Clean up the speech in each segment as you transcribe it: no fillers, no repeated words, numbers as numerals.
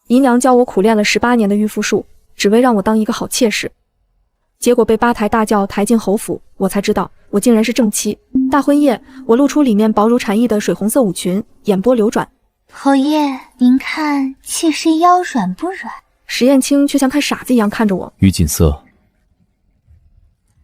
姨娘教我苦练了18年的御夫术，只为让我当一个好妾室。结果被八抬大轿抬进侯府，我才知道我竟然是正妻。大婚夜，我露出里面薄如蝉翼的水红色舞裙，眼波流转。侯爷，您看妾身腰软不软？石燕青却像看傻子一样看着我。于锦瑟，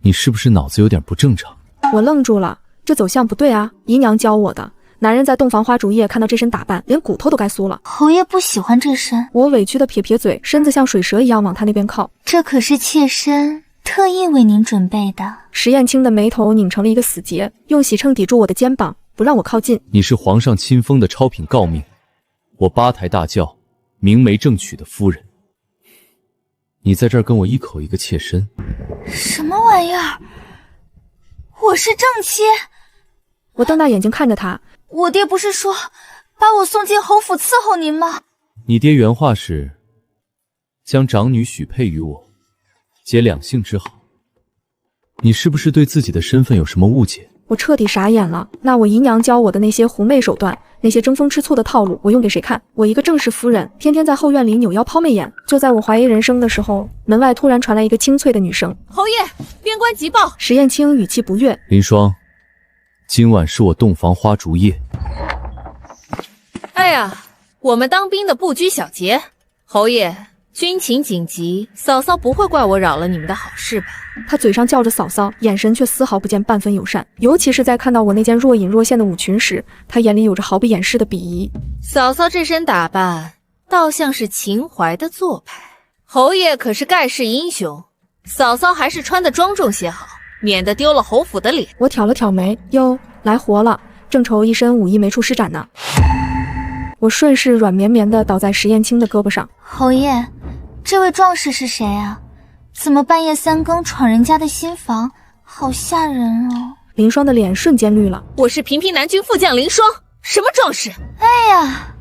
你是不是脑子有点不正常？我愣住了，这走向不对啊！姨娘教我的。男人在洞房花烛夜看到这身打扮，连骨头都该酥了。侯爷不喜欢这身。我委屈的撇撇嘴，身子像水蛇一样往他那边靠。这可是妾身特意为您准备的。石燕青的眉头拧成了一个死结，用喜秤抵住我的肩膀，不让我靠近。你是皇上亲封的超品诰命，我八抬大轿明媒正娶的夫人，你在这儿跟我一口一个妾身，什么玩意儿？我是正妻。我瞪大眼睛看着他。我爹不是说把我送进侯府伺候您吗？你爹原话是将长女许配于我，结两性之好。你是不是对自己的身份有什么误解？我彻底傻眼了。那我姨娘教我的那些狐媚手段，那些争风吃醋的套路，我用给谁看？我一个正室夫人，天天在后院里扭腰抛媚眼。就在我怀疑人生的时候，门外突然传来一个清脆的女声：“侯爷，边关急报！”石燕青语气不悦：“林霜，今晚是我洞房花烛夜。”哎呀，我们当兵的不拘小节。侯爷，军情紧急，嫂嫂不会怪我扰了你们的好事吧？他嘴上叫着嫂嫂，眼神却丝毫不见半分友善，尤其是在看到我那件若隐若现的舞裙时，他眼里有着毫不掩饰的鄙夷。嫂嫂这身打扮，倒像是秦淮的做派。侯爷可是盖世英雄，嫂嫂还是穿得庄重些好，免得丢了侯府的脸。我挑了挑眉，哟，来活了，正愁一身武艺没处施展呢。我顺势软绵绵地倒在石燕青的胳膊上。侯爷，这位壮士是谁啊？怎么半夜3更闯人家的新房？好吓人哦！林霜的脸瞬间绿了。我是平平南军副将林霜，什么壮士？哎呀，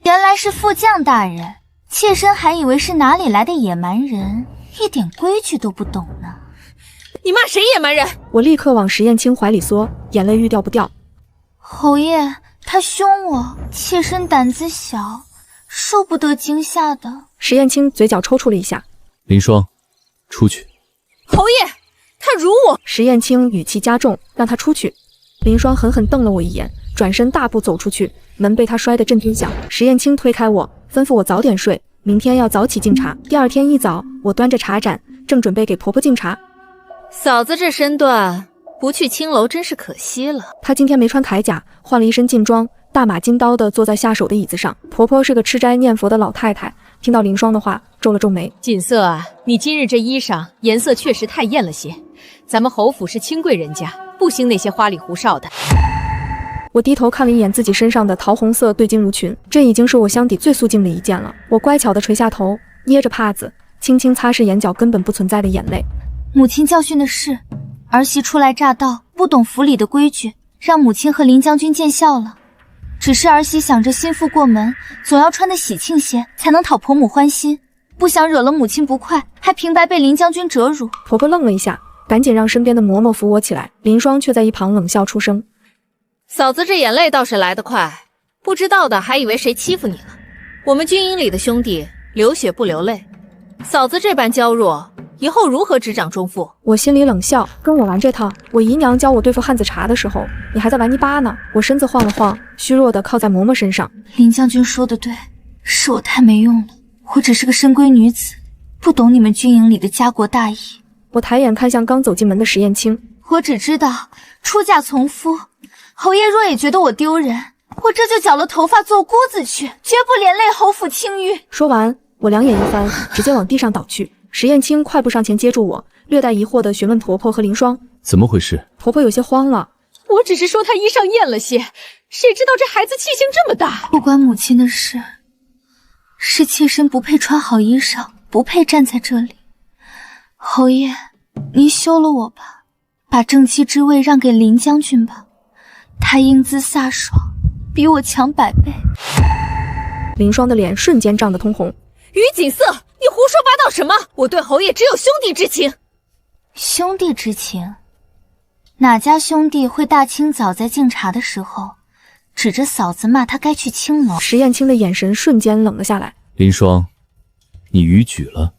原来是副将大人，妾身还以为是哪里来的野蛮人，一点规矩都不懂呢。你骂谁野蛮人？我立刻往石燕青怀里缩，眼泪欲掉不掉。侯爷，他凶我，妾身胆子小，受不得惊吓的。石燕青嘴角抽搐了一下。林霜，出去。侯爷，他辱我！石燕青语气加重，让他出去。林霜狠狠瞪了我一眼，转身大步走出去，门被他摔得震天响。石燕青推开我，吩咐我早点睡，明天要早起敬茶。第二天一早，我端着茶盏，正准备给婆婆敬茶。嫂子这身段，不去青楼真是可惜了。她今天没穿铠甲，换了一身劲装，大马金刀的坐在下手的椅子上。婆婆是个吃斋念佛的老太太，听到林霜的话，皱了皱眉。锦瑟啊，你今日这衣裳颜色确实太艳了些。咱们侯府是清贵人家，不兴那些花里胡哨的。我低头看了一眼自己身上的桃红色对襟襦裙，这已经是我箱底最素净的一件了。我乖巧地垂下头，捏着帕子，轻轻擦拭眼角根本不存在的眼泪。母亲教训的是，儿媳初来乍到，不懂府里的规矩，让母亲和林将军见笑了。只是儿媳想着心腹过门，总要穿得喜庆些，才能讨婆母欢心，不想惹了母亲不快，还平白被林将军折辱。婆婆愣了一下，赶紧让身边的嬷嬷扶我起来。林霜却在一旁冷笑出声：“嫂子这眼泪倒是来得快，不知道的还以为谁欺负你了。我们军营里的兄弟流血不流泪，嫂子这般娇弱，以后如何执掌中府？”我心里冷笑，跟我玩这套。我姨娘教我对付汉子茶的时候，你还在玩泥巴呢。我身子晃了晃，虚弱地靠在嬷嬷身上。林将军说的对，是我太没用了，我只是个深闺女子，不懂你们军营里的家国大义。我抬眼看向刚走进门的石燕青，我只知道出嫁从夫，侯爷若也觉得我丢人，我这就绞了头发做姑子去，绝不连累侯府清誉。说完，我两眼一翻，直接往地上倒去。石燕青快步上前接住我，略带疑惑地询问婆婆和林霜：“怎么回事？”婆婆有些慌了：“我只是说她衣裳艳了些，谁知道这孩子气性这么大。”不关母亲的事，是妾身不配穿好衣裳，不配站在这里。侯爷，您休了我吧，把正妻之位让给林将军吧，他英姿飒爽，比我强100倍。林霜的脸瞬间涨得通红。于锦瑟，你胡说八道什么？我对侯爷只有兄弟之情。兄弟之情？哪家兄弟会大清早在敬茶的时候，指着嫂子骂他该去青楼？石燕青的眼神瞬间冷了下来。林霜，你逾矩了，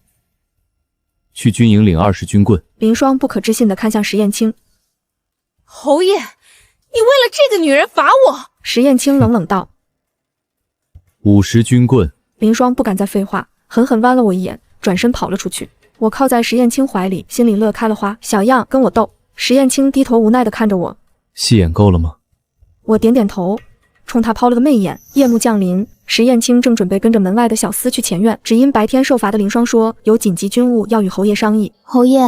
去军营领20军棍。林霜不可置信地看向石燕青。侯爷，你为了这个女人罚我？石燕青冷冷道。50军棍。林霜不敢再废话，狠狠剜了我一眼，转身跑了出去。我靠在石燕青怀里，心里乐开了花。小样，跟我斗！石燕青低头无奈地看着我，戏演够了吗？我点点头，冲他抛了个媚眼。夜幕降临，石燕青正准备跟着门外的小厮去前院，只因白天受罚的林霜说有紧急军务要与侯爷商议。侯爷，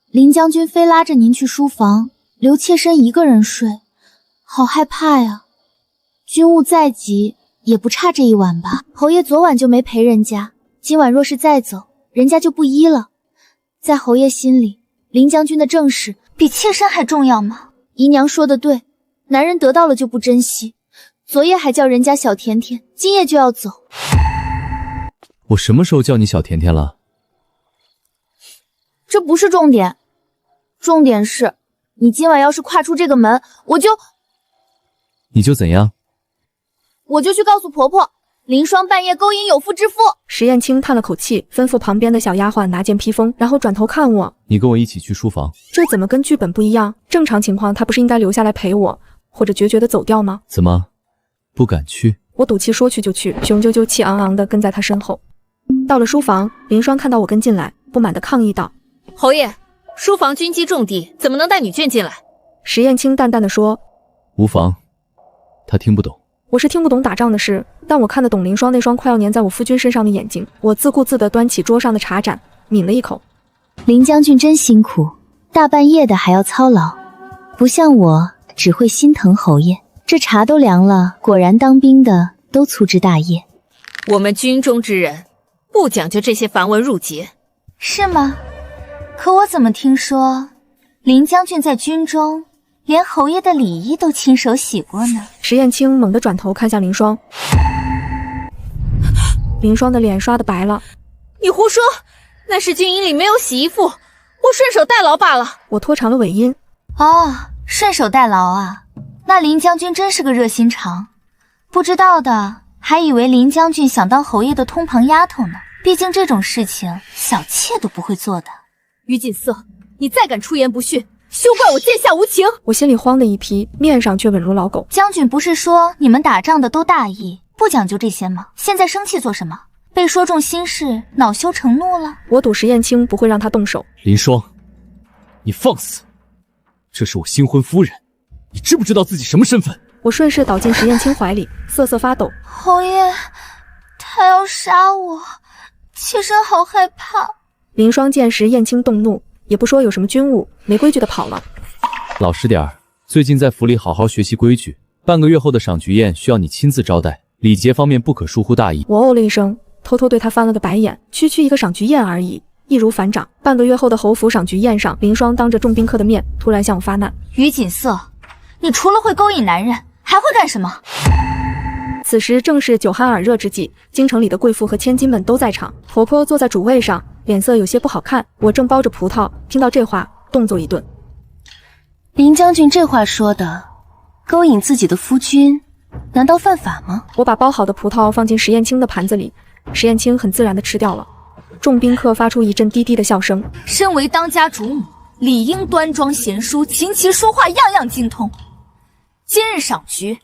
林将军非拉着您去书房，留妾身一个人睡，好害怕呀。军务再急，也不差这一晚吧？侯爷昨晚就没陪人家，今晚若是再走，人家就不依了。在侯爷心里，林将军的正事比妾身还重要吗？姨娘说的对，男人得到了就不珍惜。昨夜还叫人家小甜甜，今夜就要走。我什么时候叫你小甜甜了？这不是重点，重点是你今晚要是跨出这个门，你就怎样？我就去告诉婆婆，林霜半夜勾引有妇之夫。石燕青叹了口气，吩咐旁边的小丫鬟拿件披风，然后转头看我。你跟我一起去书房。这怎么跟剧本不一样？正常情况他不是应该留下来陪我，或者决绝的走掉吗？怎么不敢去？我赌气说去就去，雄赳赳气昂昂的跟在他身后。到了书房，林霜看到我跟进来，不满的抗议道：侯爷，书房军机重地，怎么能带女眷进来？石燕青淡淡的说：无妨，他听不懂。我是听不懂打仗的事，但我看得懂林霜那双快要粘在我夫君身上的眼睛。我自顾自地端起桌上的茶盏，抿了一口。林将军真辛苦，大半夜的还要操劳，不像我只会心疼侯爷。这茶都凉了，果然当兵的都粗枝大叶。我们军中之人不讲究这些繁文缛节。是吗？可我怎么听说林将军在军中连侯爷的礼衣都亲手洗过呢？石燕青猛地转头看向林霜，林霜的脸刷得白了。你胡说，那是军营里没有洗衣服，我顺手代劳罢了。我拖长了尾音。哦，顺手代劳啊，那林将军真是个热心肠，不知道的还以为林将军想当侯爷的通旁丫头呢。毕竟这种事情小妾都不会做的。于锦瑟，你再敢出言不逊，休怪我剑下无情！我心里慌的一批，面上却稳如老狗。将军不是说你们打仗的都大义，不讲究这些吗？现在生气做什么？被说中心事，恼羞成怒了？我赌石燕青不会让他动手。林霜，你放肆！这是我新婚夫人，你知不知道自己什么身份？我顺势倒进石燕青怀里，瑟瑟发抖。侯爷，他要杀我，妾身好害怕。林霜见石燕青动怒，也不说有什么军务，没规矩的跑了。老实点儿，最近在府里好好学习规矩，半个月后的赏菊宴需要你亲自招待，礼节方面不可疏忽大意。我哦了一声，偷偷对他翻了个白眼。区区一个赏菊宴而已，易如反掌。半个月后的侯府赏菊宴上，林霜当着众宾客的面突然向我发难。于锦瑟，你除了会勾引男人，还会干什么？此时正是酒酣耳热之际，京城里的贵妇和千金们都在场。婆婆坐在主位上，脸色有些不好看。我正剥着葡萄，听到这话，动作一顿。林将军这话说的，勾引自己的夫君，难道犯法吗？我把剥好的葡萄放进石燕青的盘子里，石燕青很自然地吃掉了。众宾客发出一阵低低的笑声。身为当家主母，理应端庄贤淑，琴棋书画样样精通。今日赏菊，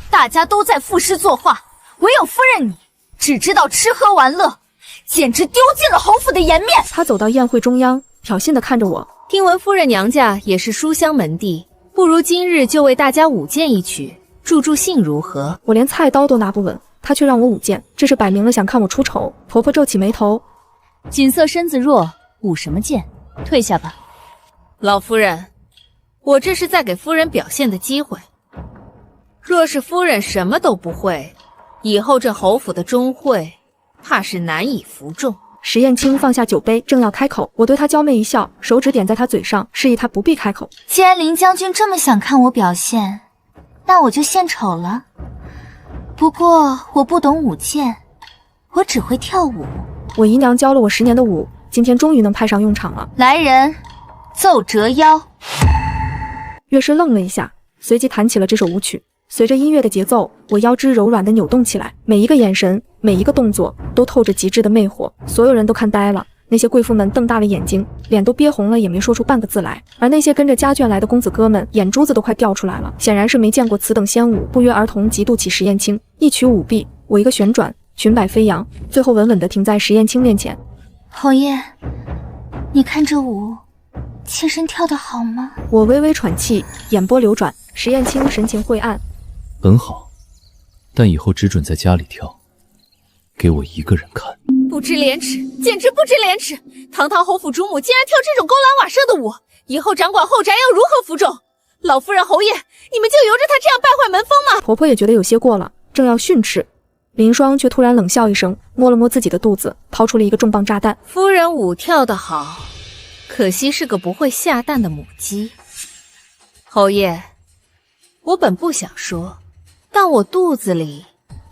大家都在赋诗作画，唯有夫人你只知道吃喝玩乐，简直丢尽了侯府的颜面。他走到宴会中央，挑衅地看着我。听闻夫人娘家也是书香门第，不如今日就为大家舞剑一曲，助助兴如何？我连菜刀都拿不稳，他却让我舞剑，这是摆明了想看我出丑。婆婆皱起眉头，锦瑟身子弱，舞什么剑？退下吧。老夫人，我这是在给夫人表现的机会。若是夫人什么都不会，以后这侯府的钟会怕是难以服众。石燕青放下酒杯，正要开口，我对他娇媚一笑，手指点在他嘴上，示意他不必开口。既然林将军这么想看我表现，那我就献丑了。不过我不懂舞剑，我只会跳舞。我姨娘教了我10年的舞，今天终于能派上用场了。来人，奏折腰。乐师愣了一下，随即弹起了这首舞曲。随着音乐的节奏，我腰肢柔软地扭动起来，每一个眼神，每一个动作都透着极致的魅惑，所有人都看呆了。那些贵妇们瞪大了眼睛，脸都憋红了，也没说出半个字来。而那些跟着家眷来的公子哥们，眼珠子都快掉出来了，显然是没见过此等仙舞，不约而同嫉妒起石燕青。一曲舞毕，我一个旋转，裙摆飞扬，最后稳稳地停在石燕青面前。侯爷，你看这舞，妾身跳得好吗？我微微喘气，眼波流转，石燕青神情晦暗。很好，但以后只准在家里跳，给我一个人看。不知廉耻，简直不知廉耻！堂堂侯府主母竟然跳这种勾栏瓦舍的舞，以后掌管后宅要如何服众？老夫人侯爷，你们就由着他这样败坏门风吗？婆婆也觉得有些过了，正要训斥，林霜却突然冷笑一声，摸了摸自己的肚子，掏出了一个重磅炸弹。夫人舞跳得好，可惜是个不会下蛋的母鸡。侯爷，我本不想说，但我肚子里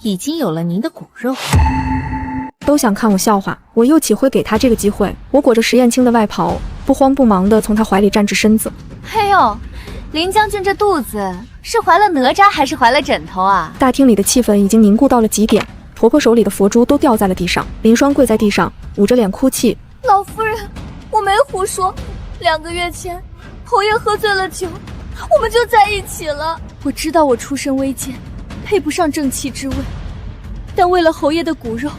已经有了您的骨肉。都想看我笑话，我又岂会给他这个机会？我裹着石燕青的外袍，不慌不忙地从他怀里站直身子。嘿呦，林将军这肚子是怀了哪吒还是怀了枕头啊？大厅里的气氛已经凝固到了极点，婆婆手里的佛珠都掉在了地上，林霜跪在地上，捂着脸哭泣。老夫人，我没胡说，2个月前侯爷喝醉了酒，我们就在一起了。我知道我出身微贱，配不上正妻之位，但为了侯爷的骨肉，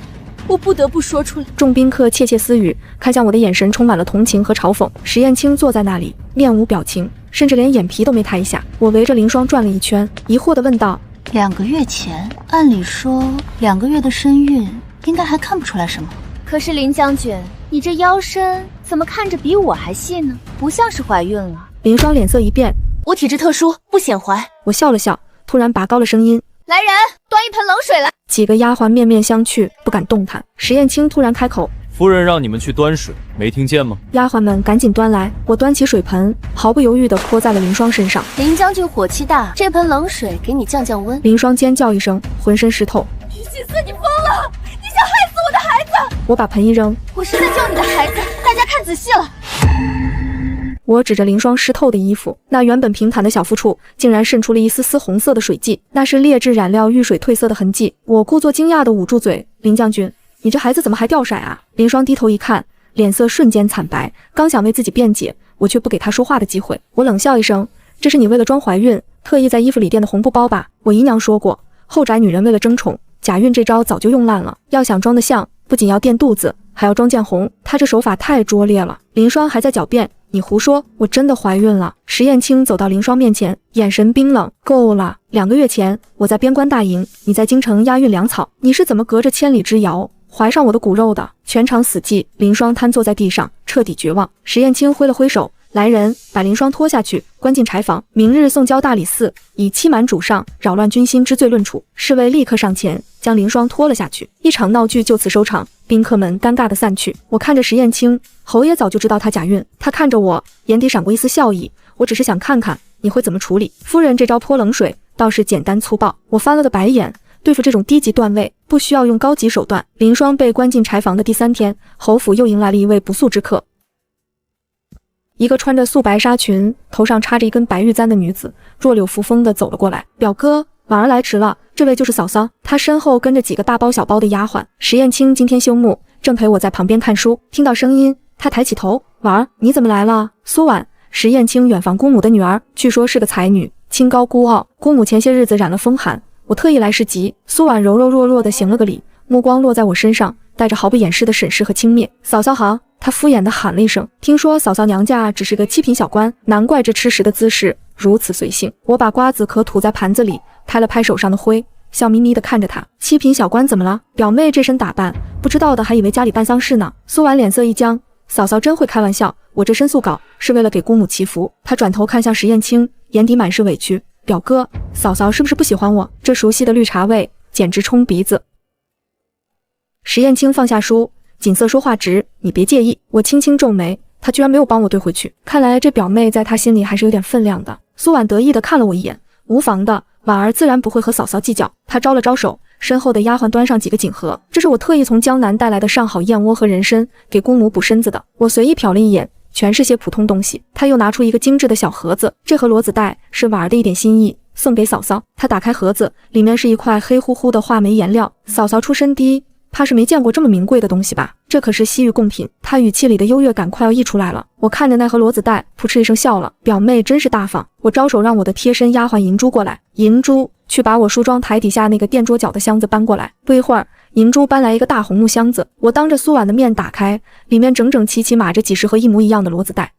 我不得不说出来。众宾客窃窃私语，看向我的眼神充满了同情和嘲讽。石燕青坐在那里，面无表情，甚至连眼皮都没抬一下。我围着林霜转了一圈，疑惑地问道：2个月前，按理说2个月的身孕应该还看不出来什么，可是林将军，你这腰身怎么看着比我还细呢？不像是怀孕了。林霜脸色一变：我体质特殊，不显怀。我笑了笑，突然拔高了声音：来人，端一盆冷水来。几个丫鬟面面相觑，不敢动弹。石燕青突然开口：夫人让你们去端水，没听见吗？丫鬟们赶紧端来，我端起水盆，毫不犹豫地泼在了林霜身上。林将军火气大，这盆冷水给你降降温。林霜尖叫一声，浑身湿透。于喜思，你疯了！你想害死我的孩子！我把盆一扔，我是在救你的孩子，大家看仔细了。我指着林霜湿透的衣服，那原本平坦的小腹处竟然渗出了一丝丝红色的水迹，那是劣质染料遇水褪色的痕迹。我故作惊讶地捂住嘴：林将军，你这孩子怎么还掉色啊？林霜低头一看，脸色瞬间惨白，刚想为自己辩解，我却不给他说话的机会。我冷笑一声：这是你为了装怀孕，特意在衣服里垫的红布包吧？我姨娘说过，后宅女人为了争宠，假孕这招早就用烂了，要想装得像，不仅要垫肚子，还要装见红，她这手法太拙劣了。林霜还在狡辩：你胡说，我真的怀孕了。石燕青走到林霜面前，眼神冰冷：够了，2个月前我在边关大营，你在京城押运粮草，你是怎么隔着千里之遥怀上我的骨肉的？全场死寂，林霜瘫坐在地上，彻底绝望。石燕青挥了挥手：来人，把林霜拖下去，关进柴房，明日送交大理寺，以欺瞒主上、扰乱军心之罪论处。侍卫立刻上前将林霜拖了下去，一场闹剧就此收场。宾客们尴尬地散去。我看着石燕青，侯爷早就知道她假孕，他看着我，眼底闪过一丝笑意。我只是想看看你会怎么处理。夫人这招泼冷水倒是简单粗暴。我翻了个白眼，对付这种低级段位，不需要用高级手段。林霜被关进柴房的第3天，侯府又迎来了一位不速之客。一个穿着素白纱裙，头上插着一根白玉簪的女子，弱柳扶风地走了过来。表哥，婉儿来迟了，这位就是嫂嫂。她身后跟着几个大包小包的丫鬟。石燕青今天休沐，正陪我在旁边看书，听到声音，她抬起头：婉儿，你怎么来了？苏婉，石燕青远房姑母的女儿，据说是个才女，清高孤傲，姑母前些日子染了风寒，我特意来示急。苏婉柔柔弱弱地行了个礼，目光落在我身上，带着毫不掩饰的审视和轻蔑。嫂嫂好。她敷衍地喊了一声，听说嫂嫂娘家只是个7品小官，难怪这吃食的姿势如此随性。我把瓜子壳吐在盘子里，拍了拍手上的灰，笑眯眯地看着她。7品小官怎么了？表妹这身打扮，不知道的还以为家里办丧事呢。苏婉脸色一僵，嫂嫂真会开玩笑，我这申诉稿是为了给姑母祈福。她转头看向石燕青，眼底满是委屈。表哥，嫂嫂是不是不喜欢我？这熟悉的绿茶味简直冲鼻子。石燕青放下书，锦瑟说话直，你别介意。我轻轻皱眉，她居然没有帮我对回去，看来这表妹在她心里还是有点分量的。苏婉得意地看了我一眼，无妨的，婉儿自然不会和嫂嫂计较。她招了招手，身后的丫鬟端上几个锦盒，这是我特意从江南带来的上好燕窝和人参，给姑母补身子的。我随意瞟了一眼，全是些普通东西。她又拿出一个精致的小盒子，这盒骡子带是婉儿的一点心意，送给嫂嫂。他打开盒子，里面是一块黑乎乎的画眉颜料。嫂嫂出身低，怕是没见过这么名贵的东西吧？这可是西域贡品。他语气里的优越感快要溢出来了。我看着那盒骡子带，扑哧一声笑了。表妹真是大方。我招手让我的贴身丫鬟银珠过来，银珠去把我梳妆台底下那个垫桌角的箱子搬过来。不一会儿，银珠搬来一个大红木箱子，我当着苏婉的面打开，里面整整齐齐码着几十盒一模一样的骡子带。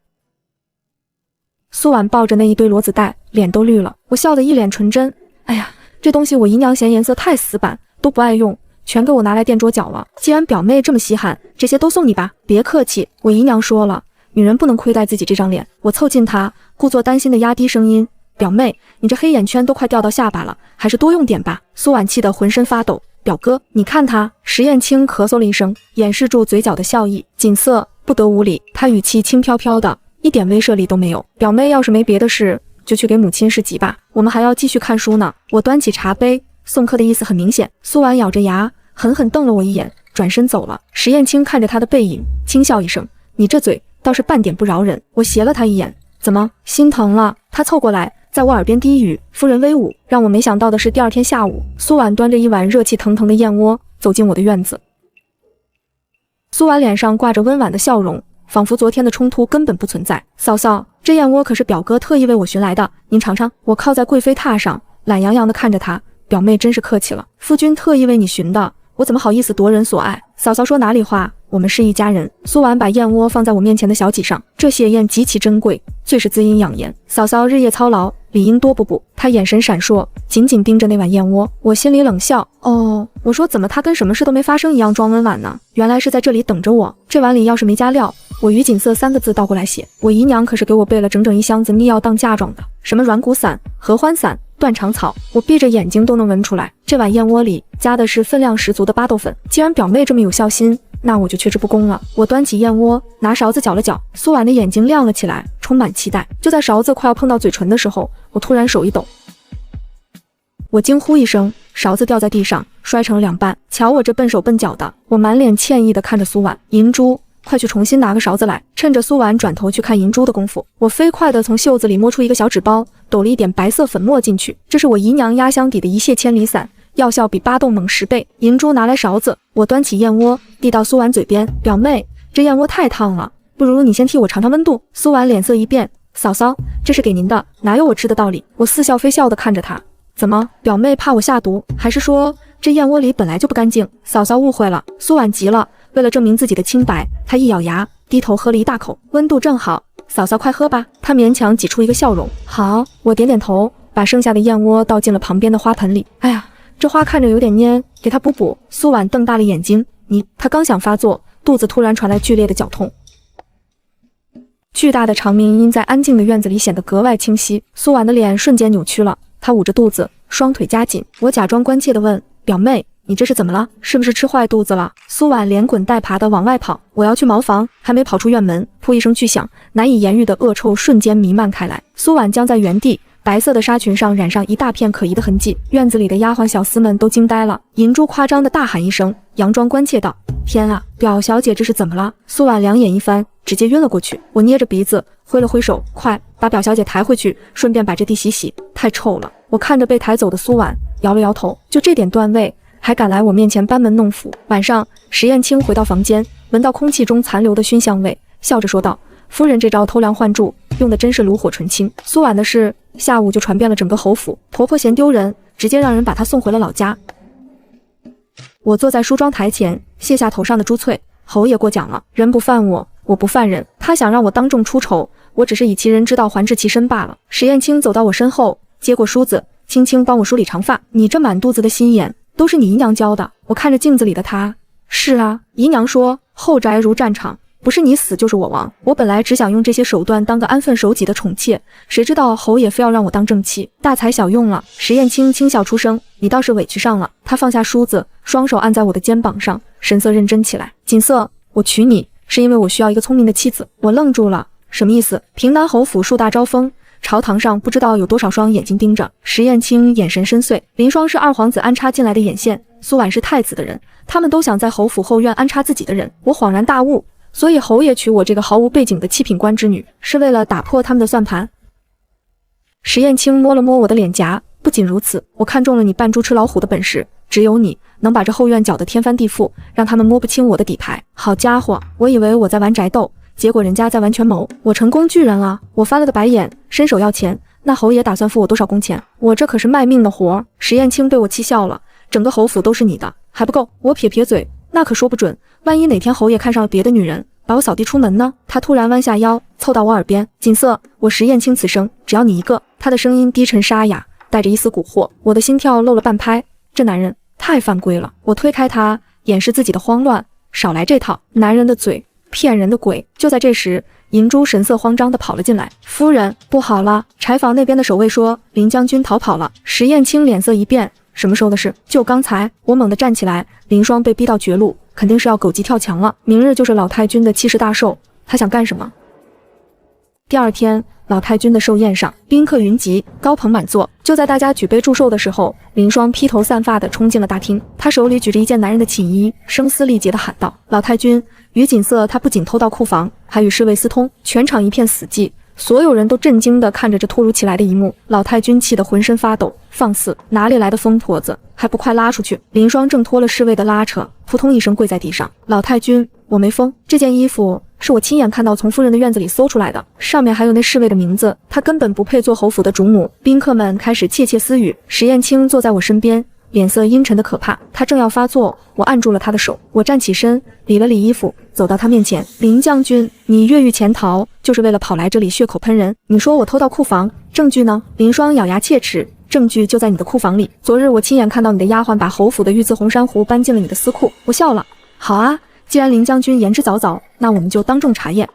苏婉抱着那一堆骡子带，脸都绿了。我笑得一脸纯真。哎呀，这东西我姨娘嫌颜色太死板，都不爱用，全给我拿来垫桌角了。既然表妹这么稀罕，这些都送你吧。别客气，我姨娘说了，女人不能亏待自己这张脸。我凑近她，故作担心的压低声音，表妹，你这黑眼圈都快掉到下巴了，还是多用点吧。苏婉气得浑身发抖。表哥，你看他。石燕青咳嗽了一声，掩饰住嘴角的笑意。锦瑟不得无礼。他语气轻飘飘的，一点威慑力都没有。表妹要是没别的事，就去给母亲侍疾吧，我们还要继续看书呢。我端起茶杯，送客的意思很明显。苏婉咬着牙，狠狠瞪了我一眼，转身走了。石燕青看着他的背影，轻笑一声，你这嘴倒是半点不饶人。我斜了他一眼，怎么心疼了？他凑过来，在我耳边低语，夫人威武。让我没想到的是，第二天下午，苏婉端着一碗热气腾腾的燕窝走进我的院子。苏婉脸上挂着温婉的笑容，仿佛昨天的冲突根本不存在。嫂嫂，这燕窝可是表哥特意为我寻来的，您尝尝。我靠在贵妃榻上，懒洋洋地看着她，表妹真是客气了，夫君特意为你寻的，我怎么好意思夺人所爱？嫂嫂说哪里话，我们是一家人。苏婉把燕窝放在我面前的小几上，这血燕极其珍贵，最是滋阴养颜。嫂嫂日夜操劳，理应多补补。她眼神闪烁，紧紧盯着那碗燕窝。我心里冷笑，哦，我说怎么她跟什么事都没发生一样装温婉呢？原来是在这里等着我。这碗里要是没加料，我于锦瑟3个字倒过来写。我姨娘可是给我备了整整一箱子秘药当嫁妆的，什么软骨散、合欢散、断肠草，我闭着眼睛都能闻出来。这碗燕窝里加的是分量十足的巴豆粉。既然表妹这么有孝心，那我就却之不恭了。我端起燕窝，拿勺子搅了搅。苏婉的眼睛亮了起来，充满期待。就在勺子快要碰到嘴唇的时候，我突然手一抖，我惊呼一声，勺子掉在地上，摔成了2半。瞧我这笨手笨脚的！我满脸歉意地看着苏婉，银珠，快去重新拿个勺子来。趁着苏婉转头去看银珠的功夫，我飞快地从袖子里摸出一个小纸包，抖了一点白色粉末进去。这是我姨娘压箱底的一泻千里散，药效比巴豆猛10倍。银珠拿来勺子，我端起燕窝递到苏婉嘴边，表妹，这燕窝太烫了，不如你先替我尝尝温度。苏婉脸色一变，嫂嫂，这是给您的，哪有我吃的道理？我似笑非笑地看着她，怎么，表妹怕我下毒，还是说这燕窝里本来就不干净？嫂嫂误会了。苏婉急了，为了证明自己的清白，她一咬牙，低头喝了一大口，温度正好，嫂嫂快喝吧。她勉强挤出一个笑容，好。我点点头，把剩下的燕窝倒进了旁边的花盆里。哎呀，这花看着有点蔫，给她补补。苏婉瞪大了眼睛，她刚想发作，肚子突然传来剧烈的绞痛。巨大的长鸣音在安静的院子里显得格外清晰。苏婉的脸瞬间扭曲了，她捂着肚子，双腿夹紧。我假装关切地问，表妹，你这是怎么了？是不是吃坏肚子了？苏婉连滚带爬地往外跑，我要去茅房，还没跑出院门，噗一声巨响，难以言喻的恶臭瞬间弥漫开来。苏婉僵在原地，白色的纱裙上染上一大片可疑的痕迹。院子里的丫鬟小厮们都惊呆了。银珠夸张地大喊一声，佯装关切道，天啊，表小姐这是怎么了？苏婉两眼一翻，直接晕了过去。我捏着鼻子挥了挥手，快把表小姐抬回去，顺便把这地洗洗，太臭了。我看着被抬走的苏婉，摇了摇头，就这点段位还敢来我面前班门弄斧。晚上，石燕青回到房间，闻到空气中残留的熏香味，笑着说道，夫人这招偷梁换柱用的真是炉火纯青。苏婉的事下午就传遍了整个侯府，婆婆嫌丢人，直接让人把她送回了老家。我坐在梳妆台前，卸下头上的珠翠。侯爷过奖了，人不犯我，我不犯人，他想让我当众出丑，我只是以其人之道还治其身罢了。石燕青走到我身后，接过梳子，轻轻帮我梳理长发。你这满肚子的心眼，都是你姨娘教的。我看着镜子里的她，是啊，姨娘说后宅如战场，不是你死就是我亡。我本来只想用这些手段当个安分守己的宠妾，谁知道侯爷非要让我当正妻，大材小用了。石燕青轻笑出声，你倒是委屈上了。她放下梳子，双手按在我的肩膀上，神色认真起来。锦瑟，我娶你是因为我需要一个聪明的妻子。我愣住了，什么意思？平南侯府树大招风，朝堂上不知道有多少双眼睛盯着。石燕青眼神深邃，林霜是二皇子安插进来的眼线，苏婉是太子的人，他们都想在侯府后院安插自己的人。我恍然大悟，所以侯爷娶我这个毫无背景的七品官之女，是为了打破他们的算盘。石燕青摸了摸我的脸颊，不仅如此，我看中了你扮猪吃老虎的本事，只有你能把这后院搅得天翻地覆，让他们摸不清我的底牌。好家伙，我以为我在玩宅斗，结果人家在玩权谋，我成工具人了。我翻了个白眼，伸手要钱。那侯爷打算付我多少工钱？我这可是卖命的活。石燕青被我气笑了，整个侯府都是你的，还不够？我撇撇嘴，那可说不准，万一哪天侯爷看上了别的女人，把我扫地出门呢？他突然弯下腰，凑到我耳边，锦瑟，我石燕青此生只要你一个。他的声音低沉沙哑，带着一丝蛊惑，我的心跳漏了半拍。这男人太犯规了。我推开他，掩饰自己的慌乱，少来这套，男人的嘴骗人的鬼。就在这时，银珠神色慌张地跑了进来。夫人，不好了！柴房那边的守卫说林将军逃跑了。石燕青脸色一变，什么时候的事？就刚才。我猛地站起来，林霜被逼到绝路，肯定是要狗急跳墙了。明日就是老太君的七十大寿，他想干什么？第二天，老太君的寿宴上，宾客云集，高朋满座。就在大家举杯祝寿的时候，林霜披头散发地冲进了大厅，他手里举着一件男人的寝衣，声嘶力竭地喊道：“老太君，于锦瑟他不仅偷盗库房，还与侍卫私通。”全场一片死寂，所有人都震惊地看着这突如其来的一幕。老太君气得浑身发抖，放肆！哪里来的疯婆子，还不快拉出去！林霜挣脱了侍卫的拉扯，扑通一声跪在地上。老太君，我没疯，这件衣服是我亲眼看到从夫人的院子里搜出来的，上面还有那侍卫的名字，她根本不配做侯府的主母。宾客们开始窃窃私语。石燕青坐在我身边，脸色阴沉的可怕，他正要发作，我按住了他的手。我站起身，理了理衣服，走到他面前。林将军，你越狱潜逃，就是为了跑来这里血口喷人？你说我偷盗库房，证据呢？林霜咬牙切齿，证据就在你的库房里。昨日我亲眼看到你的丫鬟把侯府的御赐红珊瑚搬进了你的私库。我笑了，好啊，既然林将军言之凿凿，那我们就当众查验。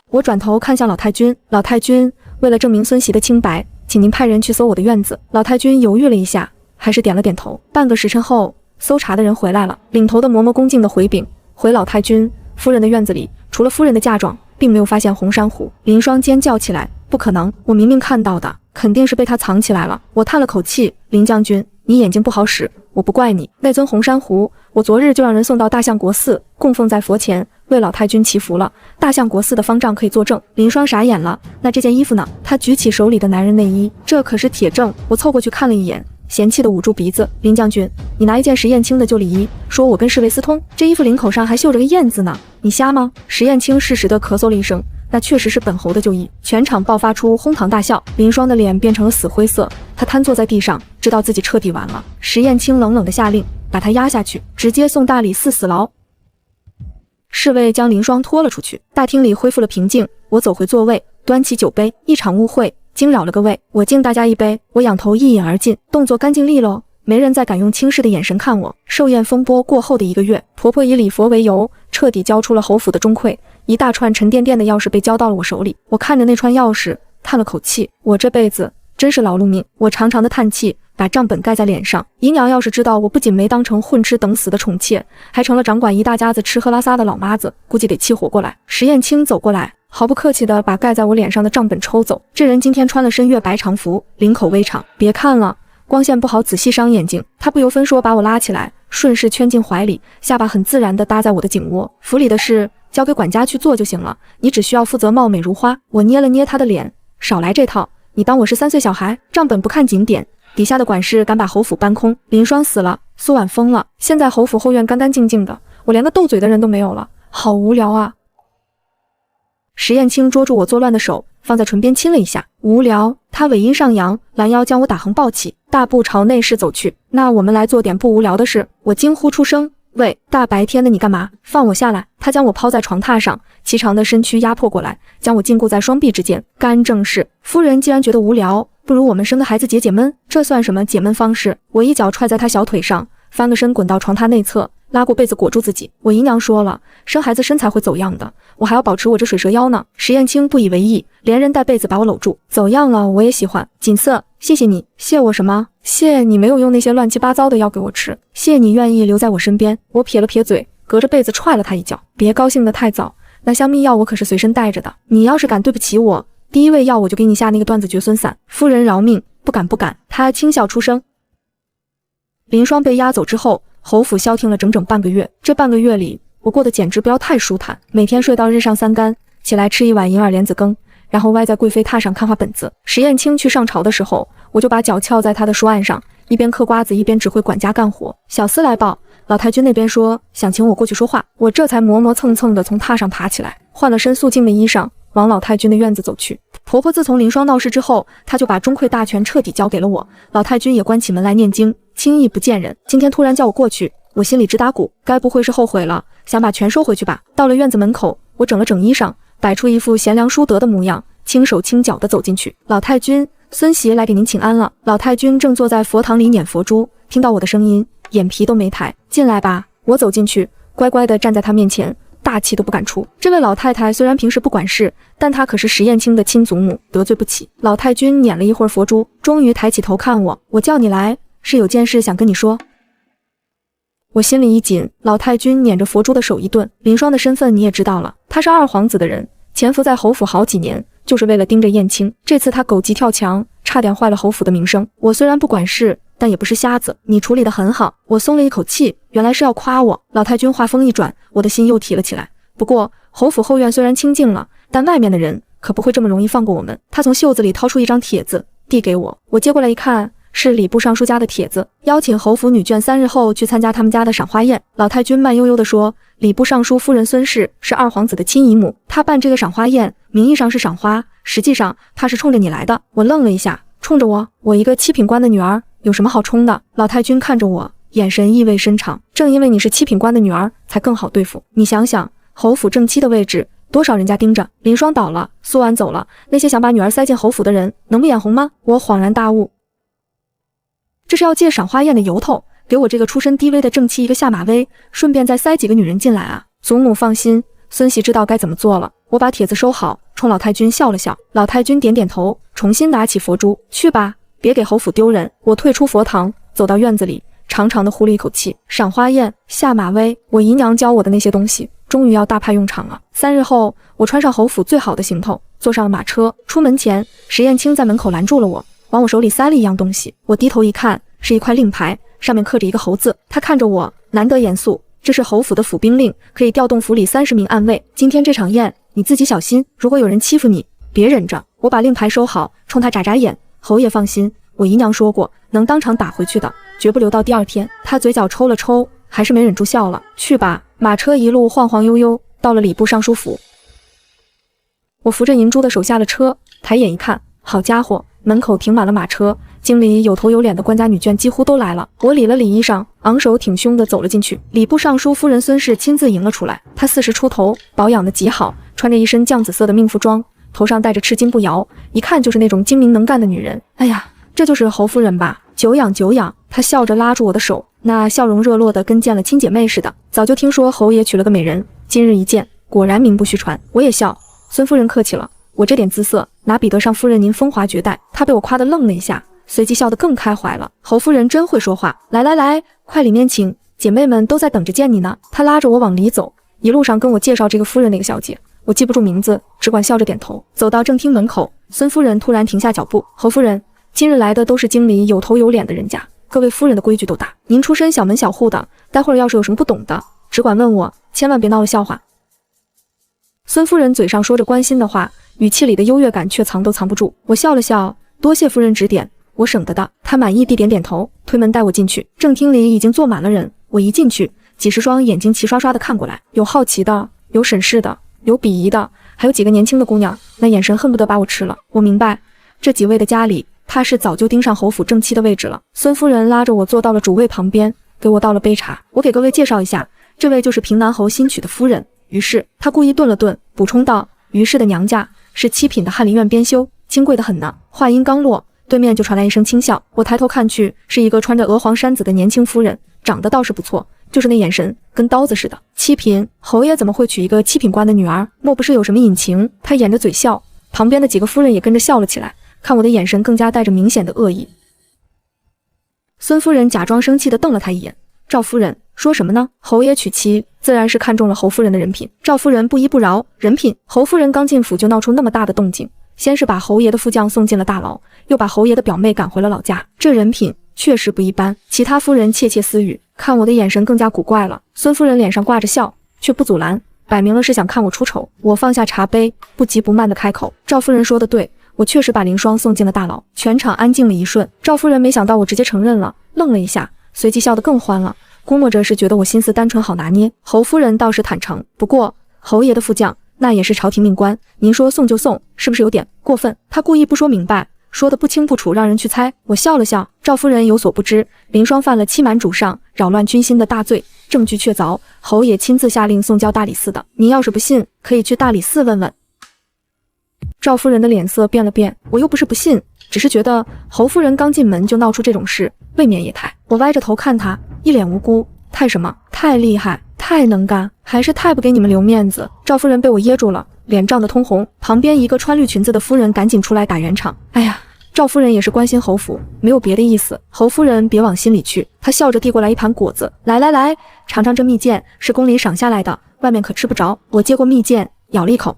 我转头看向老太君，老太君，为了证明孙媳的清白，请您派人去搜我的院子。老太君犹豫了一下，还是点了点头。半个时辰后，搜查的人回来了，领头的嬷嬷恭敬地回禀：回老太君，夫人的院子里除了夫人的嫁妆，并没有发现红珊瑚。林霜尖叫起来：不可能，我明明看到的，肯定是被他藏起来了。我叹了口气：林将军，你眼睛不好使，我不怪你。那尊红珊瑚，我昨日就让人送到大相国寺，供奉在佛前，为老太君祈福了。大相国寺的方丈可以作证。林霜傻眼了，那这件衣服呢？他举起手里的男人内衣，这可是铁证。我凑过去看了一眼，嫌弃地捂住鼻子：林将军，你拿一件石燕青的旧礼衣，说我跟侍卫私通，这衣服领口上还绣着个燕字呢，你瞎吗？石燕青适时地咳嗽了一声，那确实是本侯的旧衣。全场爆发出哄堂大笑，林霜的脸变成了死灰色，他瘫坐在地上，知道自己彻底完了。石燕青冷冷地下令，把他压下去，直接送大理寺死牢。侍卫将林霜拖了出去，大厅里恢复了平静。我走回座位，端起酒杯，一场误会惊扰了各位，我敬大家一杯。我仰头一饮而尽，动作干净利落，没人再敢用轻视的眼神看我。寿宴风波过后的1个月，婆婆以礼佛为由，彻底交出了侯府的钟馗，一大串沉甸甸的钥匙被交到了我手里。我看着那串钥匙，叹了口气，我这辈子真是劳碌命。我长长的叹气，把账本盖在脸上。姨娘要是知道我不仅没当成混吃等死的宠妾，还成了掌管一大家子吃喝拉撒的老妈子，估计得气活过来。石燕青走过来，毫不客气地把盖在我脸上的账本抽走。这人今天穿了深月白长服，领口微长，别看了，光线不好，仔细伤眼睛。他不由分说把我拉起来，顺势圈进怀里，下巴很自然地搭在我的颈窝。府里的事交给管家去做就行了，你只需要负责貌美如花。我捏了捏他的脸，少来这套，你当我是3岁小孩？账本不看景点，底下的管事敢把侯府搬空。林霜死了，苏婉疯了，现在侯府后院干干净净的，我连个斗嘴的人都没有了，好无聊啊。石燕青捉住我作乱的手，放在唇边亲了一下。无聊。他尾音上扬，拦腰将我打横抱起，大步朝内室走去。那我们来做点不无聊的事。我惊呼出声，喂，大白天的你干嘛？放我下来！他将我抛在床榻上，颀长的身躯压迫过来，将我禁锢在双臂之间。干正事，夫人既然觉得无聊，不如我们生个孩子解解闷。这算什么解闷方式？我一脚踹在他小腿上，翻个身滚到床榻内侧，拉过被子裹住自己。我姨娘说了，生孩子身材会走样的，我还要保持我这水蛇腰呢。石燕青不以为意，连人带被子把我搂住。走样了我也喜欢。锦瑟，谢谢你。谢我什么？谢你没有用那些乱七八糟的药给我吃，谢你愿意留在我身边。我撇了撇嘴，隔着被子踹了他一脚。别高兴得太早，那香蜜药我可是随身带着的，你要是敢对不起我，第一味药我就给你下那个断子绝孙散。夫人饶命，不敢不敢。他轻笑出声。林霜被押走之后，侯府消停了整整半个月。这半个月里，我过得简直不要太舒坦，每天睡到日上三竿，起来吃一碗银耳莲子羹，然后歪在贵妃榻上看画本子。石燕青去上朝的时候，我就把脚翘在他的书案上，一边嗑瓜子一边指挥管家干活。小厮来报，老太君那边说想请我过去说话，我这才磨磨蹭蹭地从榻上爬起来，换了身素净的衣裳，往老太君的院子走去。婆婆自从林霜闹事之后，她就把钟馗大权彻底交给了我，老太君也关起门来念经，轻易不见人。今天突然叫我过去，我心里直打鼓，该不会是后悔了，想把权收回去吧？到了院子门口，我整了整衣裳，摆出一副贤良淑德的模样，轻手轻脚地走进去。老太君，孙媳来给您请安了。老太君正坐在佛堂里捻佛珠，听到我的声音，眼皮都没抬。进来吧。我走进去，乖乖地站在她面前，大气都不敢出。这位老太太虽然平时不管事，但她可是石燕青的亲祖母，得罪不起。老太君捻了一会儿佛珠，终于抬起头看我，我叫你来，是有件事想跟你说。我心里一紧，老太君捻着佛珠的手一顿，林霜的身份你也知道了，他是二皇子的人，潜伏在侯府好几年，就是为了盯着燕青。这次他狗急跳墙，差点坏了侯府的名声。我虽然不管事，但也不是瞎子，你处理得很好。我松了一口气，原来是要夸我。老太君话锋一转，我的心又提了起来。不过侯府后院虽然清静了，但外面的人可不会这么容易放过我们。他从袖子里掏出一张帖子递给我，我接过来一看，是礼部尚书家的帖子，邀请侯府女眷3日后去参加他们家的赏花宴。老太君慢悠悠地说，礼部尚书夫人孙氏是二皇子的亲姨母，她办这个赏花宴，名义上是赏花，实际上她是冲着你来的。我愣了一下，冲着我？我一个七品官的女儿，有什么好冲的？老太君看着我，眼神意味深长，正因为你是七品官的女儿，才更好对付。你想想，侯府正妻的位置，多少人家盯着。林霜倒了，苏婉走了，那些想把女儿塞进侯府的人，能不眼红吗？我恍然大悟，这是要借赏花宴的由头，给我这个出身低微的正妻一个下马威，顺便再塞几个女人进来啊！祖母放心，孙媳知道该怎么做了。我把帖子收好，冲老太君笑了笑。老太君点点头，重新拿起佛珠，去吧，别给侯府丢人。我退出佛堂，走到院子里，长长的呼了一口气。赏花宴，下马威，我姨娘教我的那些东西，终于要大派用场了。3日后，我穿上侯府最好的行头，坐上了马车。出门前，石燕青在门口拦住了我，往我手里塞了一样东西。我低头一看，是一块令牌，上面刻着一个侯字。他看着我，难得严肃，这是侯府的府兵令，可以调动府里30名暗卫。今天这场宴，你自己小心，如果有人欺负你，别忍着。我把令牌收好，冲他眨眨眼。侯爷放心，我姨娘说过，能当场打回去的，绝不留到第2天。他嘴角抽了抽，还是没忍住笑了。去吧。马车一路晃晃悠悠，到了礼部尚书府。我扶着银珠的手下了车，抬眼一看，好家伙，门口停满了马车，京里有头有脸的官家女眷几乎都来了。我理了理衣裳，昂首挺胸地走了进去。礼部尚书夫人孙氏亲自迎了出来，她40出头，保养得极好，穿着一身绛紫色的命妇装，头上戴着赤金步摇，一看就是那种精明能干的女人。哎呀，这就是侯夫人吧？久仰久仰。她笑着拉住我的手，那笑容热络的跟见了亲姐妹似的。早就听说侯爷娶了个美人，今日一见，果然名不虚传。我也笑，孙夫人客气了，我这点姿色哪比得上夫人您风华绝代？她被我夸得愣了一下，随即笑得更开怀了。侯夫人真会说话，来来来，快里面请，姐妹们都在等着见你呢。她拉着我往里走，一路上跟我介绍这个夫人那个小姐，我记不住名字，只管笑着点头。走到正厅门口，孙夫人突然停下脚步。侯夫人，今日来的都是京里有头有脸的人家，各位夫人的规矩都大，您出身小门小户的，待会儿要是有什么不懂的，只管问我，千万别闹了笑话。孙夫人嘴上说着关心的话，语气里的优越感却藏都藏不住。我笑了笑，多谢夫人指点，我省得的。她满意地点点头，推门带我进去。正厅里已经坐满了人，我一进去，几十双眼睛齐刷刷地看过来，有好奇的，有审视的，有鄙夷的，还有几个年轻的姑娘，那眼神恨不得把我吃了。我明白，这几位的家里，怕是早就盯上侯府正妻的位置了。孙夫人拉着我坐到了主位旁边，给我倒了杯茶。我给各位介绍一下，这位就是平南侯新娶的夫人于氏。她故意顿了顿，补充道，于氏的娘家是7品的翰林院编修，金贵得很呢。话音刚落，对面就传来一声轻笑。我抬头看去，是一个穿着鹅黄衫子的年轻夫人，长得倒是不错，就是那眼神跟刀子似的。7品，侯爷怎么会娶一个7品官的女儿？莫不是有什么隐情？他掩着嘴笑，旁边的几个夫人也跟着笑了起来，看我的眼神更加带着明显的恶意。孙夫人假装生气地瞪了他一眼，赵夫人说什么呢？侯爷娶妻，自然是看中了侯夫人的人品。赵夫人不依不饶，人品？侯夫人刚进府就闹出那么大的动静，先是把侯爷的副将送进了大牢，又把侯爷的表妹赶回了老家，这人品确实不一般。其他夫人窃窃私语，看我的眼神更加古怪了。孙夫人脸上挂着笑，却不阻拦，摆明了是想看我出丑。我放下茶杯，不急不慢地开口，赵夫人说的对，我确实把林霜送进了大牢。全场安静了一瞬，赵夫人没想到我直接承认了，愣了一下，随即笑得更欢了，估摸着是觉得我心思单纯好拿捏。侯夫人倒是坦诚，不过侯爷的副将那也是朝廷命官，您说送就送，是不是有点过分？他故意不说明白，说得不清不楚，让人去猜。我笑了笑，赵夫人有所不知，林霜犯了欺瞒主上、扰乱军心的大罪，证据确凿，侯爷亲自下令送交大理寺的。您要是不信，可以去大理寺问问。赵夫人的脸色变了变，我又不是不信，只是觉得侯夫人刚进门就闹出这种事，未免也太……我歪着头看她，一脸无辜，太什么？太厉害，太能干，还是太不给你们留面子？赵夫人被我噎住了，脸涨得通红，旁边一个穿绿裙子的夫人赶紧出来打圆场。哎呀，赵夫人也是关心侯府，没有别的意思。侯夫人别往心里去。她笑着递过来一盘果子，来来来，尝尝这蜜饯，是宫里赏下来的，外面可吃不着。我接过蜜饯，咬了一口，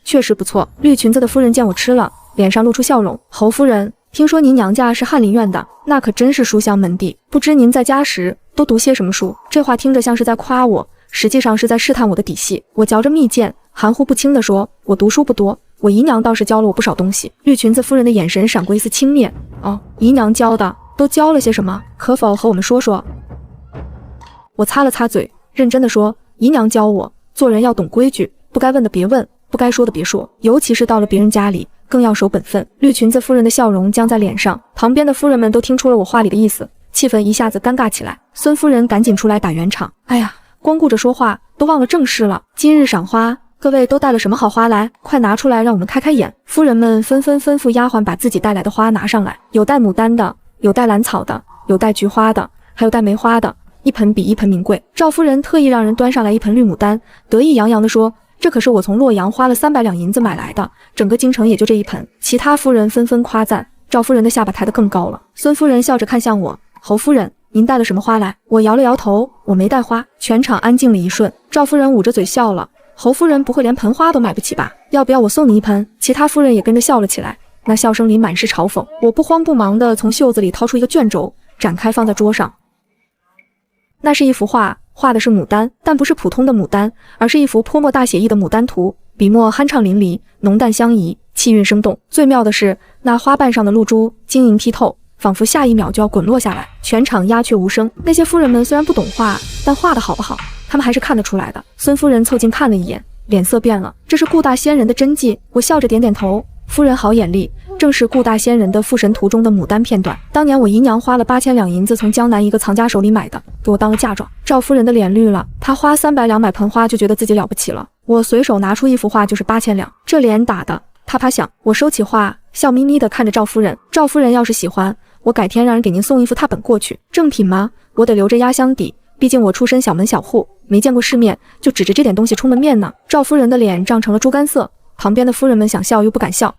确实不错。绿裙子的夫人见我吃了，脸上露出笑容。侯夫人，听说您娘家是翰林院的，那可真是书香门第，不知您在家时都读些什么书？这话听着像是在夸我，实际上是在试探我的底细。我嚼着蜜饯，含糊不清地说，我读书不多，我姨娘倒是教了我不少东西。绿裙子夫人的眼神闪过一丝轻蔑，哦，姨娘教的都教了些什么？可否和我们说说？我擦了擦嘴，认真地说，姨娘教我做人要懂规矩，不该问的别问，不该说的别说，尤其是到了别人家里，更要守本分。绿裙子夫人的笑容僵在脸上，旁边的夫人们都听出了我话里的意思，气氛一下子尴尬起来。孙夫人赶紧出来打圆场，哎呀，光顾着说话都忘了正事了。今日赏花，各位都带了什么好花来？快拿出来让我们开开眼。夫人们纷纷吩咐丫鬟把自己带来的花拿上来，有带牡丹的，有带兰草的，有带菊花的，还有带梅花的，一盆比一盆名贵。赵夫人特意让人端上来一盆绿牡丹，得意洋洋地说，这可是我从洛阳花了300两银子买来的，整个京城也就这一盆。其他夫人纷纷夸赞，赵夫人的下巴抬得更高了。孙夫人笑着看向我，侯夫人，您带了什么花来？我摇了摇头，我没带花。全场安静了一瞬，赵夫人捂着嘴笑了，侯夫人不会连盆花都买不起吧？要不要我送你一盆？其他夫人也跟着笑了起来，那笑声里满是嘲讽。我不慌不忙地从袖子里掏出一个卷轴，展开放在桌上。那是一幅画，画的是牡丹，但不是普通的牡丹，而是一幅泼墨大写意的牡丹图，笔墨酣畅淋漓，浓淡相宜，气韵生动。最妙的是，那花瓣上的露珠晶莹剔透，仿佛下一秒就要滚落下来。全场鸦雀无声。那些夫人们虽然不懂画，但画的好不好，他们还是看得出来的。孙夫人凑近看了一眼，脸色变了，这是顾大仙人的真迹。我笑着点点头，夫人好眼力，正是顾大仙人的《复神图》中的牡丹片段。当年我姨娘花了8000两银子从江南一个藏家手里买的，给我当了嫁妆。赵夫人的脸绿了，她花300两买盆花就觉得自己了不起了。我随手拿出一幅画就是8000两，这脸打的啪啪响。我收起画，笑眯眯地看着赵夫人。赵夫人要是喜欢，我改天让人给您送一幅拓本过去。正品吗？我得留着压箱底，毕竟我出身小门小户，没见过世面，就指着这点东西充门面呢。赵夫人的脸涨成了猪肝色，旁边的夫人们想笑又不敢笑。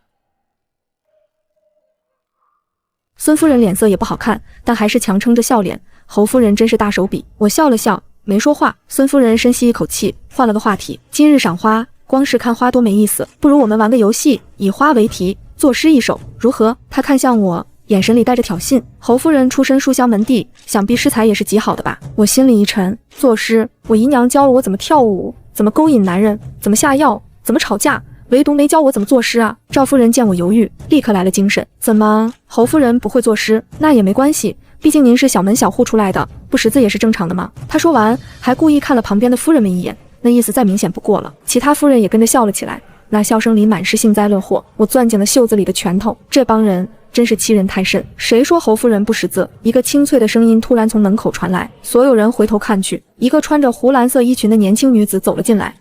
孙夫人脸色也不好看，但还是强撑着笑脸。侯夫人真是大手笔。我笑了笑，没说话。孙夫人深吸一口气，换了个话题。今日赏花，光是看花多没意思，不如我们玩个游戏，以花为题，作诗一首，如何？她看向我，眼神里带着挑衅。侯夫人出身书香门第，想必诗才也是极好的吧？我心里一沉，作诗，我姨娘教了我怎么跳舞，怎么勾引男人，怎么下药，怎么吵架，唯独没教我怎么作诗啊！赵夫人见我犹豫，立刻来了精神。怎么，侯夫人不会作诗？那也没关系，毕竟您是小门小户出来的，不识字也是正常的嘛。她说完，还故意看了旁边的夫人们一眼，那意思再明显不过了。其他夫人也跟着笑了起来，那笑声里满是幸灾乐祸。我攥紧了袖子里的拳头，这帮人真是欺人太甚！谁说侯夫人不识字？一个清脆的声音突然从门口传来，所有人回头看去，一个穿着湖蓝色衣裙的年轻女子走了进来。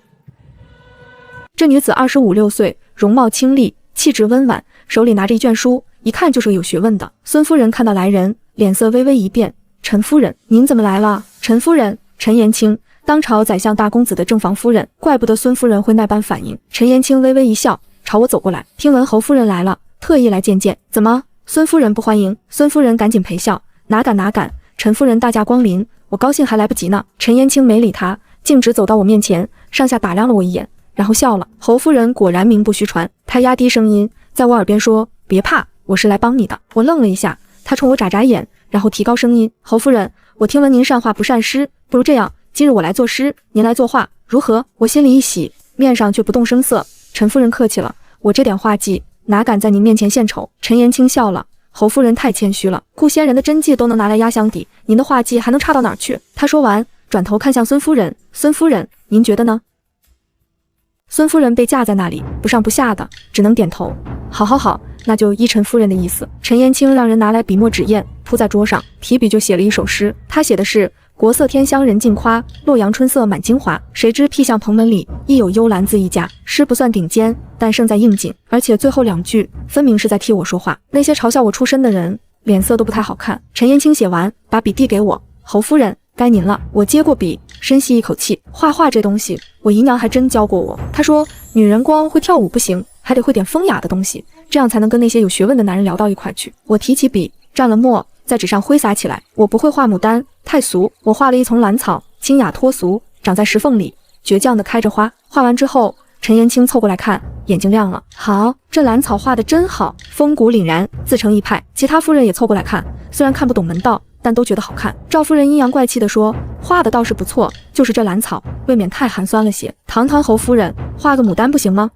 这女子25、6岁，容貌清丽，气质温婉，手里拿着一卷书，一看就是个有学问的。孙夫人看到来人，脸色微微一变，陈夫人，您怎么来了？陈夫人，陈延清，当朝宰相大公子的正房夫人，怪不得孙夫人会那般反应。陈延清微微一笑，朝我走过来，听闻侯夫人来了，特意来见见。怎么，孙夫人不欢迎？孙夫人赶紧陪笑，哪敢哪敢，陈夫人大驾光临，我高兴还来不及呢。陈延清没理他，径直走到我面前，上下打量了我一眼，然后笑了。侯夫人果然名不虚传，她压低声音在我耳边说，别怕，我是来帮你的。我愣了一下，她冲我眨眨眼，然后提高声音，侯夫人，我听闻您善画不善诗，不如这样，今日我来作诗，您来作画，如何？我心里一喜，面上却不动声色。陈夫人客气了，我这点画技哪敢在您面前献丑？陈延清笑了，侯夫人太谦虚了，顾仙人的真迹都能拿来压箱底，您的画技还能差到哪儿去？他说完，转头看向孙夫人，孙夫人，您觉得呢？孙夫人被架在那里，不上不下的，只能点头。好好好，那就依陈夫人的意思。陈延清让人拿来笔墨纸砚，铺在桌上，提笔就写了一首诗。他写的是国色天香人尽夸，洛阳春色满京华。谁知僻巷蓬门里，亦有幽兰自一家。诗不算顶尖，但胜在应景，而且最后2句分明是在替我说话。那些嘲笑我出身的人，脸色都不太好看。陈延清写完，把笔递给我，侯夫人，该您了。我接过笔，深吸一口气。画画这东西，我姨娘还真教过我。她说，女人光会跳舞不行，还得会点风雅的东西，这样才能跟那些有学问的男人聊到一块去。我提起笔，蘸了墨，在纸上挥洒起来。我不会画牡丹，太俗。我画了一丛兰草，清雅脱俗，长在石缝里，倔强的开着花。画完之后，陈延清凑过来看，眼睛亮了。好，这兰草画得真好，风骨凛然，自成一派。其他夫人也凑过来看，虽然看不懂门道，但都觉得好看。赵夫人阴阳怪气地说，画的倒是不错，就是这兰草未免太寒酸了些。堂堂侯夫人，画个牡丹不行吗？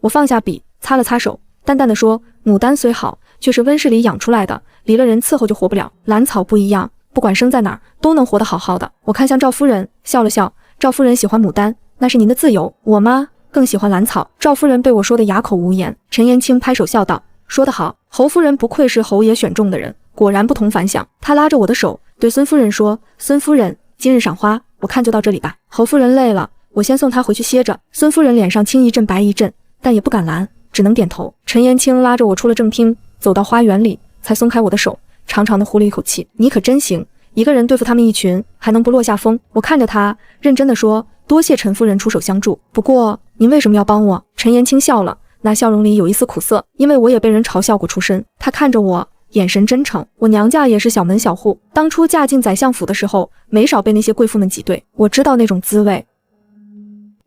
我放下笔，擦了擦手，淡淡的说，牡丹虽好，却是温室里养出来的，离了人伺候就活不了。兰草不一样，不管生在哪儿，都能活得好好的。我看向赵夫人，笑了笑。赵夫人喜欢牡丹，那是您的自由。我吗？更喜欢兰草。赵夫人被我说得哑口无言。陈延清拍手笑道，说得好，侯夫人不愧是侯爷选中的人，果然不同凡响。他拉着我的手，对孙夫人说，孙夫人，今日赏花，我看就到这里吧。侯夫人累了，我先送她回去歇着。孙夫人脸上青一阵白一阵，但也不敢拦，只能点头。陈延清拉着我出了正厅，走到花园里，才松开我的手，长长的呼了一口气。你可真行，一个人对付他们一群，还能不落下风？我看着他，认真的说，多谢陈夫人出手相助，不过您为什么要帮我？陈延清笑了，那笑容里有一丝苦涩，因为我也被人嘲笑过出身。他看着我，眼神真诚。我娘家也是小门小户，当初嫁进宰相府的时候，没少被那些贵妇们挤兑，我知道那种滋味。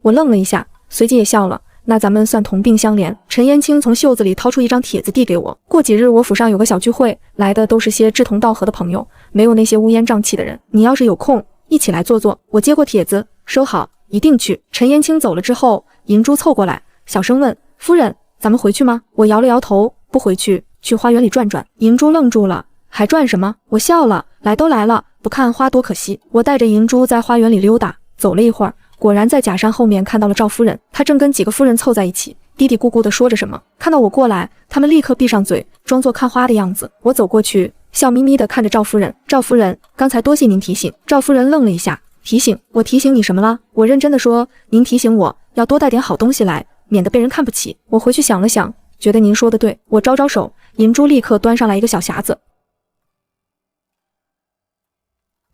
我愣了一下，随即也笑了。那咱们算同病相怜。陈延清从袖子里掏出一张帖子递给我，过几日我府上有个小聚会，来的都是些志同道合的朋友，没有那些乌烟瘴气的人，你要是有空一起来坐坐。我接过帖子，收好，一定去。陈延清走了之后，银珠凑过来，小声问，夫人，咱们回去吗？我摇了摇头，不回去，去花园里转转。银珠愣住了，还转什么？我笑了，来都来了，不看花多可惜。我带着银珠在花园里溜达，走了一会儿，果然在假山后面看到了赵夫人，她正跟几个夫人凑在一起，嘀嘀咕咕地说着什么。看到我过来，他们立刻闭上嘴，装作看花的样子。我走过去，笑眯眯地看着赵夫人。赵夫人，刚才多谢您提醒。赵夫人愣了一下，提醒？我提醒你什么了？我认真地说，您提醒我要多带点好东西来，免得被人看不起。我回去想了想，觉得您说的对。我招招手，银珠立刻端上来一个小匣子。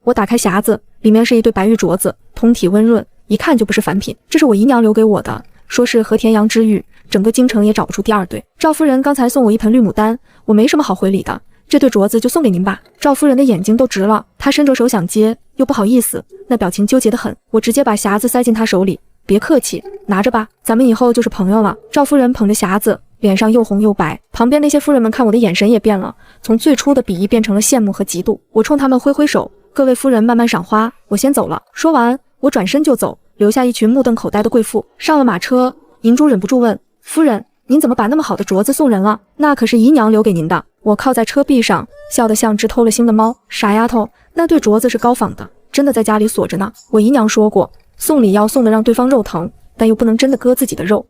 我打开匣子，里面是一对白玉镯子，通体温润，一看就不是凡品。这是我姨娘留给我的，说是和田阳之玉，整个京城也找不出第二对。赵夫人刚才送我一盆绿牡丹，我没什么好回礼的，这对镯子就送给您吧。赵夫人的眼睛都直了，她伸着手想接，又不好意思，那表情纠结得很。我直接把匣子塞进她手里，别客气，拿着吧，咱们以后就是朋友了。赵夫人捧着匣子，脸上又红又白，旁边那些夫人们看我的眼神也变了，从最初的鄙夷变成了羡慕和嫉妒。我冲他们挥挥手，各位夫人慢慢赏花，我先走了。说完，我转身就走，留下一群目瞪口呆的贵妇。上了马车，银珠忍不住问，夫人，您怎么把那么好的镯子送人了？那可是姨娘留给您的。我靠在车壁上，笑得像只偷了腥的猫。傻丫头，那对镯子是高仿的，真的在家里锁着呢。我姨娘说过，送礼要送的让对方肉疼，但又不能真的割自己的肉。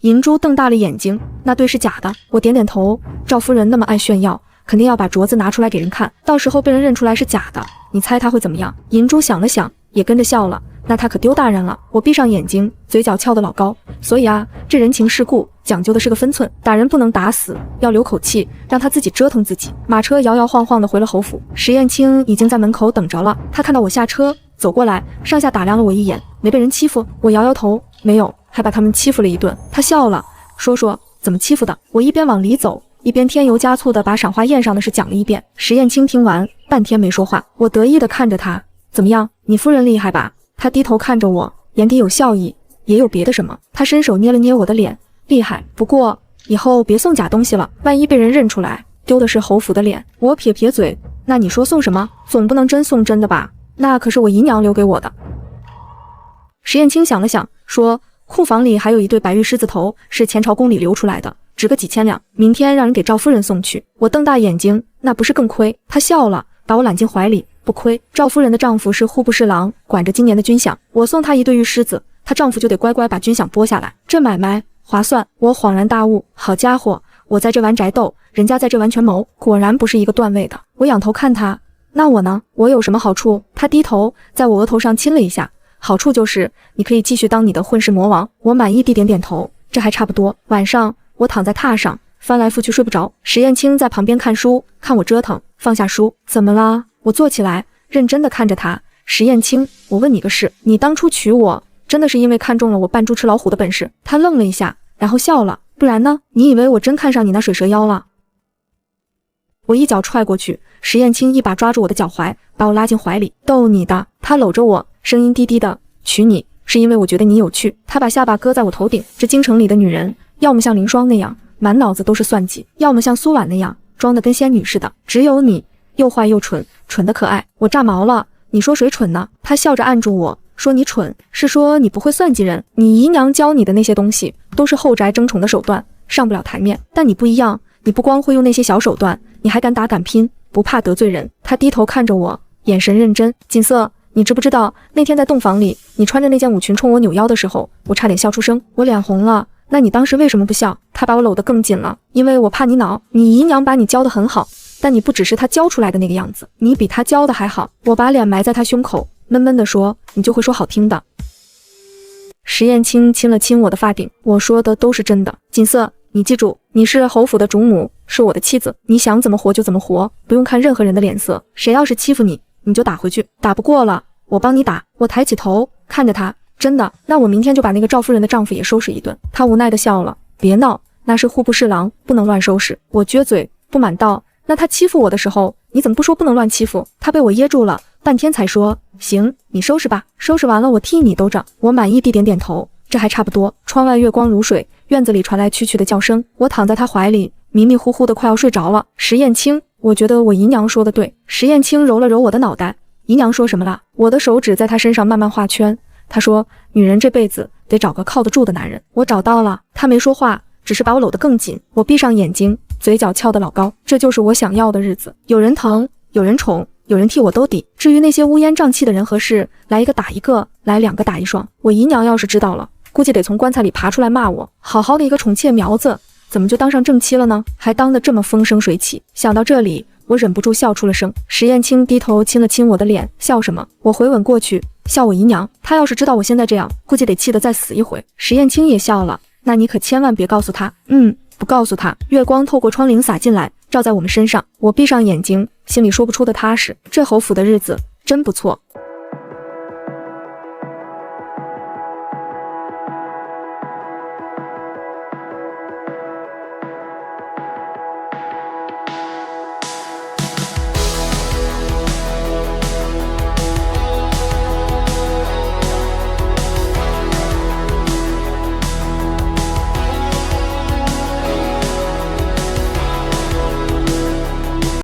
银珠瞪大了眼睛，那对是假的。我点点头。赵夫人那么爱炫耀，肯定要把镯子拿出来给人看，到时候被人认出来是假的，你猜他会怎么样？银珠想了想，也跟着笑了。那他可丢大人了。我闭上眼睛，嘴角翘得老高。所以啊，这人情世故讲究的是个分寸，打人不能打死，要留口气，让他自己折腾自己。马车摇摇晃晃地回了侯府，石燕青已经在门口等着了。他看到我下车走过来，上下打量了我一眼，没被人欺负？我摇摇头，没有，还把他们欺负了一顿。他笑了，说怎么欺负的？我一边往里走，一边添油加醋地把赏花宴上的事讲了一遍。石燕青听完，半天没说话。我得意地看着他，怎么样，你夫人厉害吧？他低头看着我，眼底有笑意，也有别的什么。他伸手捏了捏我的脸，厉害，不过以后别送假东西了，万一被人认出来，丢的是侯府的脸。我撇撇嘴，那你说送什么？总不能真送真的吧？那可是我姨娘留给我的。石燕青想了想，说，库房里还有一对白玉狮子头，是前朝宫里流出来的，值个几千两，明天让人给赵夫人送去。我瞪大眼睛，那不是更亏？他笑了，把我揽进怀里，不亏。赵夫人的丈夫是户部侍郎，管着今年的军饷，我送她一对玉狮子，她丈夫就得乖乖把军饷拨下来，这买卖划算。我恍然大悟，好家伙，我在这玩宅斗，人家在这玩权谋，果然不是一个段位的。我仰头看他，那我呢？我有什么好处？他低头在我额头上亲了一下，好处就是你可以继续当你的混世魔王。我满意地点点头，这还差不多。晚上我躺在榻上翻来覆去睡不着，石燕青在旁边看书，看我折腾，放下书，怎么啦？我坐起来认真地看着他，石燕青，我问你个事，你当初娶我真的是因为看中了我扮猪吃老虎的本事？他愣了一下，然后笑了，不然呢？你以为我真看上你那水蛇腰了？我一脚踹过去，石燕青一把抓住我的脚踝，把我拉进怀里。逗你的，他搂着我，声音低低的，娶你是因为我觉得你有趣。他把下巴搁在我头顶，这京城里的女人，要么像凌霜那样满脑子都是算计，要么像苏婉那样装得跟仙女似的，只有你又坏又蠢，蠢得可爱。我炸毛了，你说谁蠢呢？他笑着按住我说，你蠢是说你不会算计人，你姨娘教你的那些东西都是后宅争宠的手段，上不了台面。但你不一样，你不光会用那些小手段，你还敢打敢拼，不怕得罪人。他低头看着我，眼神认真。锦瑟，你知不知道那天在洞房里，你穿着那件舞裙冲我扭腰的时候，我差点笑出声。我脸红了，那你当时为什么不笑？他把我搂得更紧了，因为我怕你恼。你姨娘把你教得很好，但你不只是她教出来的那个样子，你比她教的还好。我把脸埋在他胸口，闷闷地说，你就会说好听的。石燕青亲了亲我的发顶，我说的都是真的。锦瑟，你记住，你是侯府的主母，是我的妻子，你想怎么活就怎么活，不用看任何人的脸色。谁要是欺负你，你就打回去，打不过了，我帮你打。我抬起头看着他，真的，那我明天就把那个赵夫人的丈夫也收拾一顿。他无奈地笑了，别闹，那是户部侍郎，不能乱收拾。我撅嘴不满道，那他欺负我的时候，你怎么不说不能乱欺负？他被我噎住了，半天才说，行，你收拾吧，收拾完了我替你兜着。我满意地点点头，这还差不多。窗外月光如水，院子里传来蛐蛐的叫声，我躺在他怀里，迷迷糊糊的快要睡着了。石燕青，我觉得我姨娘说的对。石燕青揉了揉我的脑袋，姨娘说什么了？我的手指在她身上慢慢画圈，她说，女人这辈子得找个靠得住的男人。我找到了。她没说话，只是把我搂得更紧。我闭上眼睛，嘴角翘得老高，这就是我想要的日子，有人疼，有人宠，有人替我兜底。至于那些乌烟瘴气的人和事，来一个打一个，来两个打一双。我姨娘要是知道了，估计得从棺材里爬出来骂我，好好的一个宠妾苗子，怎么就当上正妻了呢？还当得这么风生水起。想到这里，我忍不住笑出了声。石燕青低头亲了亲我的脸，笑什么？我回吻过去，笑我姨娘。她要是知道我现在这样，估计得气得再死一回。石燕青也笑了，那你可千万别告诉她。不告诉她。月光透过窗棂洒进来，照在我们身上。我闭上眼睛，心里说不出的踏实。这侯府的日子真不错。